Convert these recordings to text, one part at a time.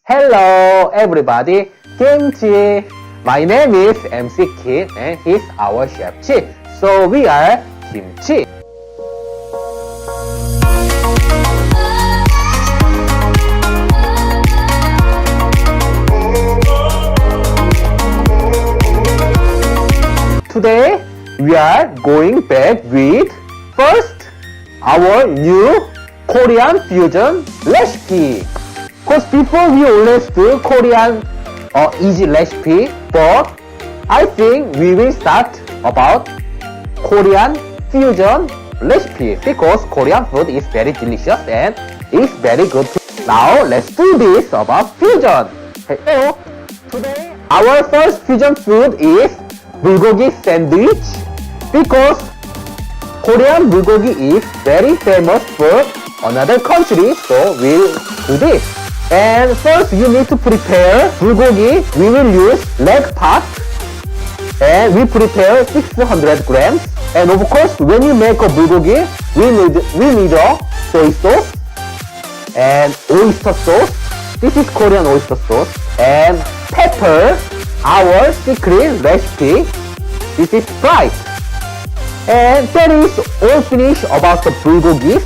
Hello everybody, Kimchi. My name is MC Kid and he's our chef Chi. So we are Kimchi. Today we are going back with first our new Korean fusion recipe. Cause before we always do Korean easy recipe, but I think we will start about Korean fusion recipe because Korean food is very delicious and is very good. Now let's do this about fusion. So today our first fusion food is bulgogi sandwich because Korean bulgogi is very famous for another country, so we'll do this. And first you need to prepare bulgogi. We will use leg part and we prepare 600 grams. And of course when you make a bulgogi, we need a soy sauce and oyster sauce. This is Korean oyster sauce and pepper. Our secret recipe. This is Sprite. And that is all finished about the bulgogi.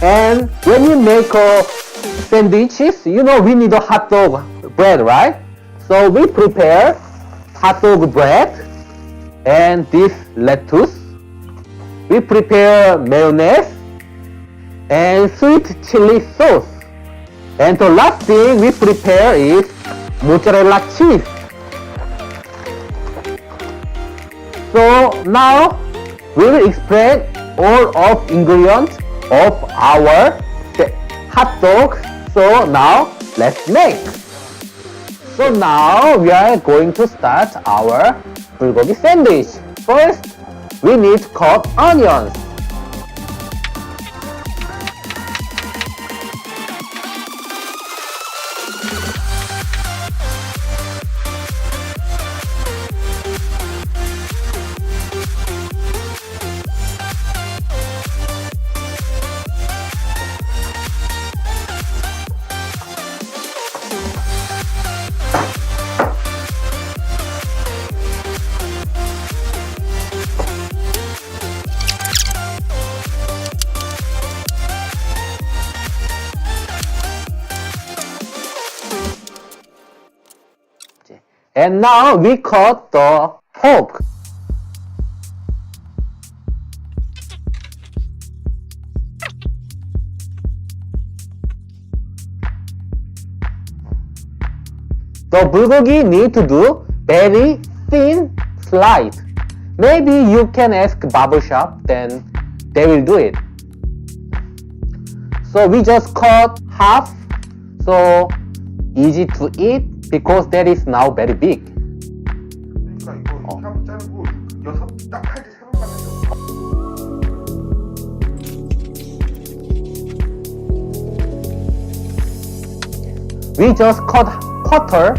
And when you make a sandwiches, you know we need a hot dog bread, right? So we prepare hot dog bread and this lettuce. We prepare mayonnaise and sweet chili sauce. And the last thing we prepare is mozzarella cheese. So now we will explain all of ingredients of our hot dog. So now let's make. So now we are going to start our bulgogi sandwich. First we need to cut onions. And now we cut the pork. The bulgogi need to do very thin slice. Maybe you can ask barbershop, then they will do it. So we just cut half, so easy to eat. Because that is now very big. We just cut quarter.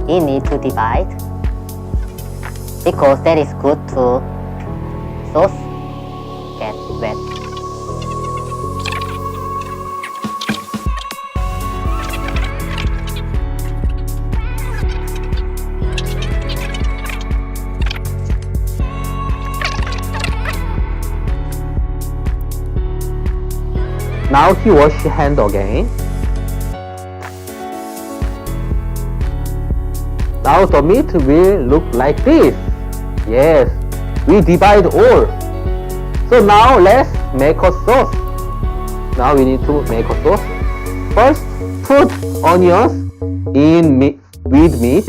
You need to divide because that is good to sauce get wet. Now he wash his hand again. Now the meat will look like this. Yes, we divide all. So now let's make a sauce. Now we need to make a sauce. First, put onions in with meat.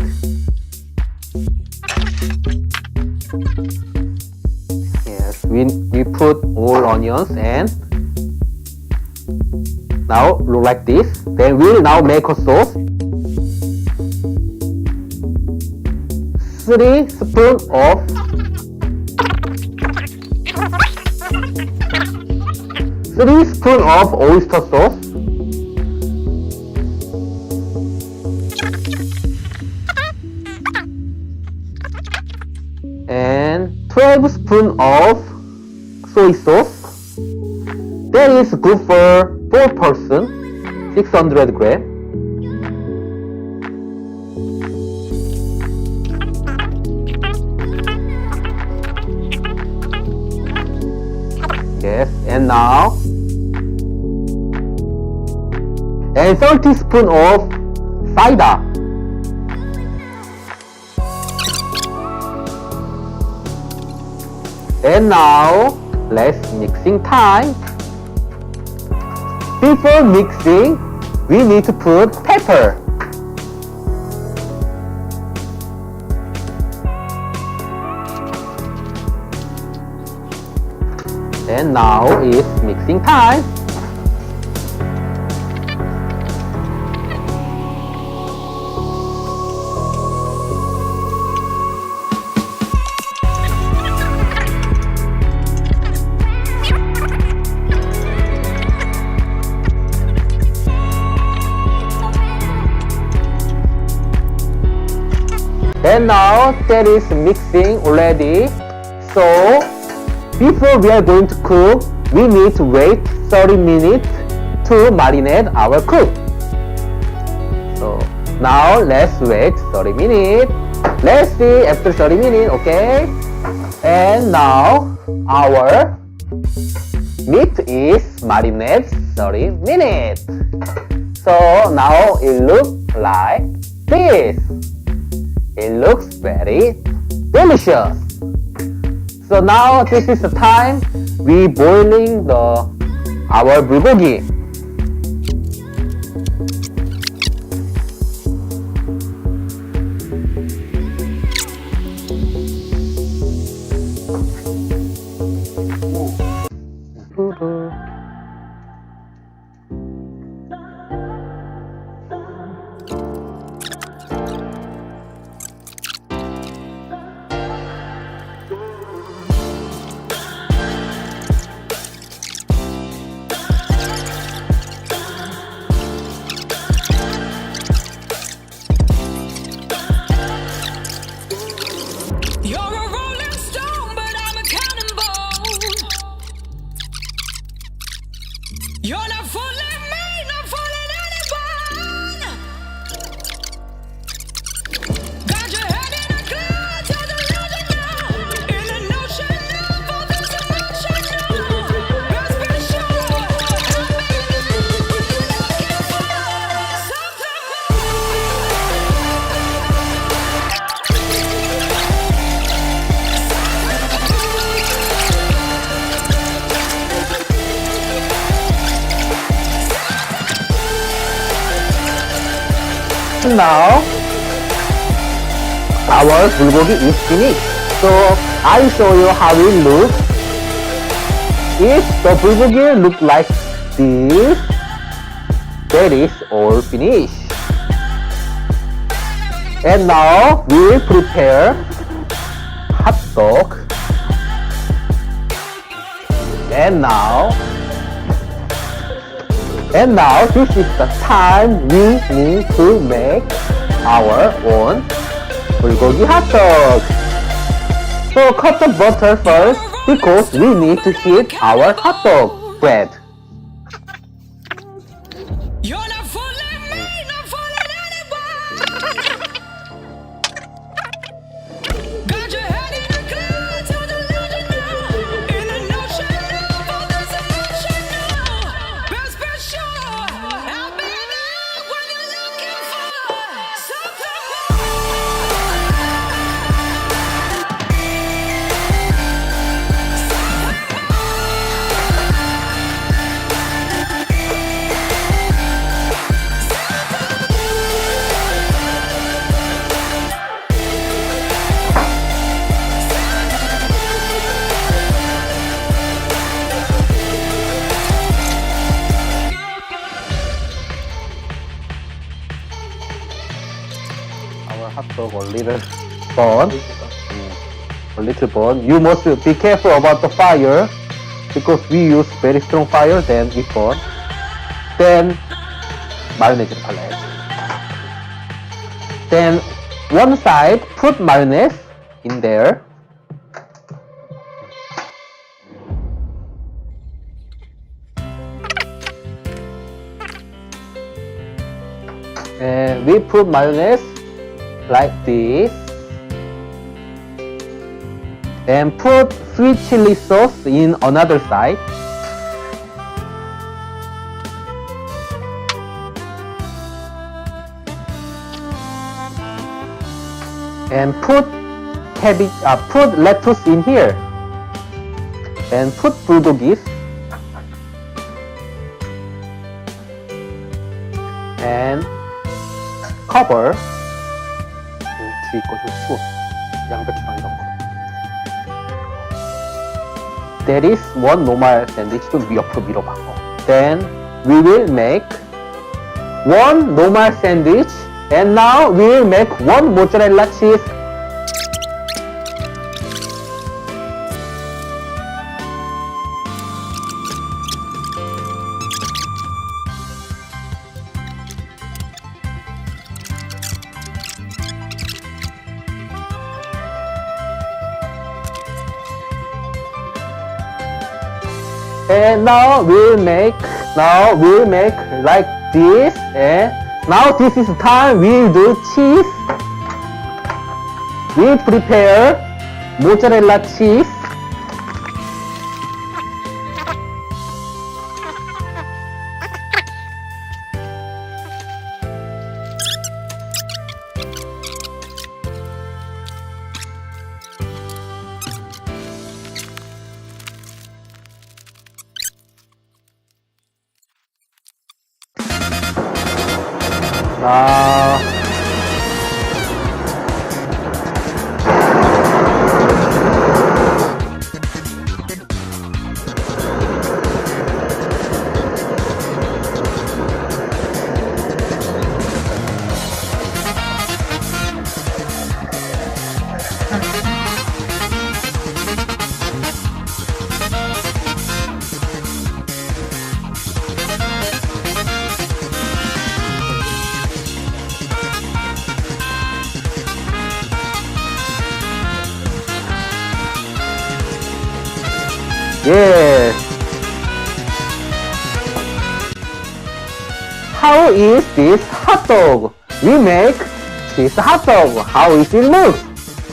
Yes, we put all onions and now look like this. Then we'll now make a sauce. 3 spoons of oyster sauce. 12 spoons of soy sauce. That is good for 4 person, 600 gram. Yes, and now, and 30 spoons of cider. And now, let's mixing time. Before mixing, we need to put pepper. And now is mixing time. And now that is mixing already. So before we are going to cook, we need to wait 30 minutes to marinate our cook. So now let's wait 30 minutes. Let's see after 30 minutes, okay? And now our meat is marinated 30 minutes. So now it looks like this. It looks very delicious. So now this is the time we boiling our bulgogi. You're a rolling stone, but I'm a cannonball. You're not fooling me, not fooling anyone. Got your head in a cloud, so delusional. In an ocean of all this emotional. Best be sure, I'll be there when you're looking for something more. Now our bulgogi is finished. So I show you how it looks. If the bulgogi look like this, that is all finished. And now we will prepare hot dog. And now this is the time we need to make our own bulgogi hot dog. So cut the butter first because we need to heat our hot dog bread. You're not fooling me, not fooling anyone. Got your head in a cloud, so delusional. In an ocean of all this emotional. Best be sure, I'll be there when you're looking for something Our hot dog a little burn. A little burn. You must be careful about the fire because we use very strong fire. Then it burn. Then 마요네즈를 발라야지. Then one side put mayonnaise in there. And we put mayonnaise like this. And put sweet chili sauce in another side. And put cabbage, put lettuce in here. And put bulgogi. And cover. 뒤에 거 좀 추워. 양배추랑 이런 거. That is one normal sandwich. 좀 옆으로 밀어봐. Then we will make one normal sandwich. And now we will make one mozzarella cheese. And now we'll make like this. And now this is time we'll do cheese. We prepare mozzarella cheese. Yes. How is this hot dog? We make this hot dog. How is it look?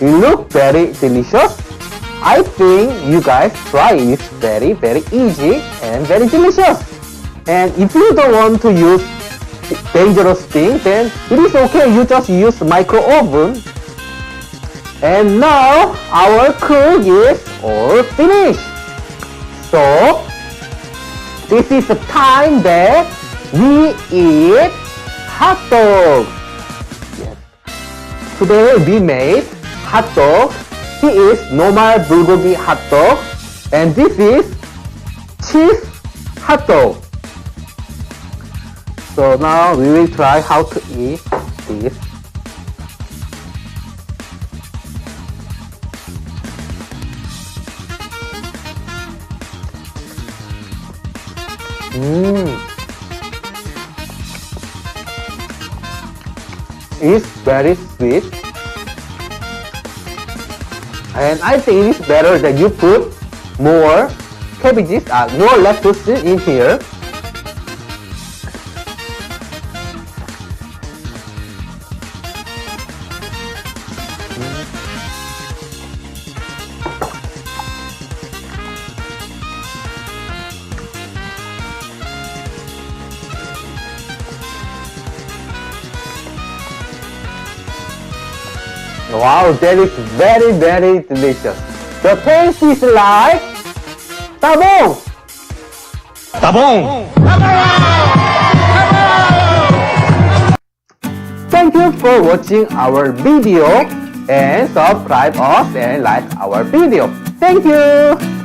It look very delicious. I think you guys try it. It's very easy and very delicious. And if you don't want to use dangerous things, then it is okay. You just use micro oven. And now our cook is all finished. So, this is the time that we eat hot dog. Yes. Today we made hot dog. This is normal bulgogi hot dog. And this is cheese hot dog. So now we will try how to eat this. It's very sweet, and I think it's better that you put more cabbages, more lettuce in here. Wow, that is very delicious. The taste is like tabong. Tabong! Thank you for watching our video and subscribe us and like our video. Thank you.